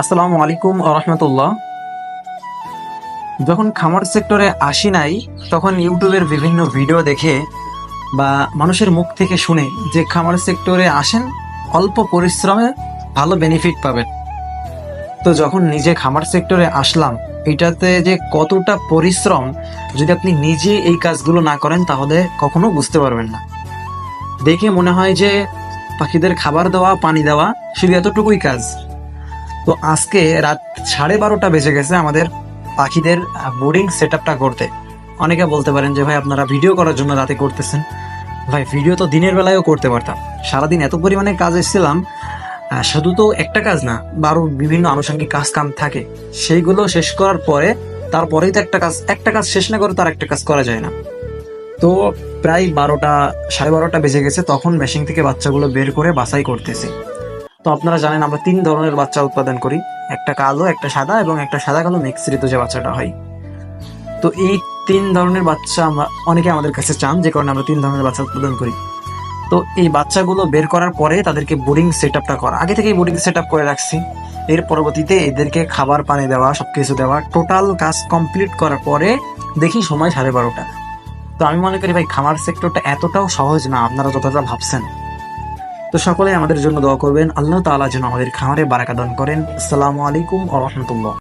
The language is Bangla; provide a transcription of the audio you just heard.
আসসালামু আলাইকুম রহমতুল্লাহ। যখন খামার সেক্টরে আসি নাই তখন ইউটিউবের বিভিন্ন ভিডিও দেখে বা মানুষের মুখ থেকে শুনে যে খামার সেক্টরে আসেন, অল্প পরিশ্রমে ভালো বেনিফিট পাবেন। তো যখন নিজে খামার সেক্টরে আসলাম, এটাতে যে কতটা পরিশ্রম, যদি আপনি নিজে এই কাজগুলো না করেন তাহলে কখনো বুঝতে পারবেন না। দেখে মনে হয় যে পাখিদের খাবার দেওয়া, পানি দেওয়া শুধু এতটুকুই কাজ। তো আজকে রাত 12:30 বেজে গেছে আমাদের পাখিদের বোর্ডিং সেট আপটা করতে। অনেকে বলতে পারেন যে ভাই আপনারা ভিডিও করার জন্য রাতে করতেছেন। ভাই ভিডিও তো দিনের বেলায়ও করতে পারতাম। সারাদিন এত পরিমাণে কাজ এসেছিলাম, শুধু তো একটা কাজ না, বা আরও বিভিন্ন আনুষঙ্গিক কাজ কাম থাকে, সেইগুলো শেষ করার পরে তারপরেই তো একটা কাজ শেষ না করে তার একটা কাজ করা যায় না। তো প্রায় 12:30 বেজে গেছে, তখন মেশিন থেকে বাচ্চাগুলো বের করে বাছাই করতেছি। তো আপনারা জানেন আমরা 3 ধরনের বাচ্চা উৎপাদন করি, একটা কালো, একটা সাদা এবং একটা সাদা কালো মিক্সিত যে বাচ্চাটা হয়। তো এই 3 ধরনের বাচ্চা আমরা অনেকে আমাদের কাছে চান, যে কারণে আমরা 3 ধরনের বাচ্চা উৎপাদন করি। তো এই বাচ্চাগুলো বের করার পরে তাদেরকে বোর্ডিং সেট আপটা করা, আগে থেকেই বোর্ডিং সেট আপ করে রাখছি। এর পরবর্তীতে এদেরকে খাবার পানি দেওয়া, সবকিছু দেওয়া, টোটাল কাজ কমপ্লিট করার পরে দেখি সময় 12:30। তো আমি মনে করি ভাই খামার সেক্টরটা এতটাও সহজ না আপনারা যতটা ভাবছেন। তো সকলে আমাদের জন্য দোয়া করবেন, আল্লাহ তাআলা যেন আমাদের খামারে বারাকা দান করেন। আসসালামু আলাইকুম ওয়া রাহমাতুল্লাহ।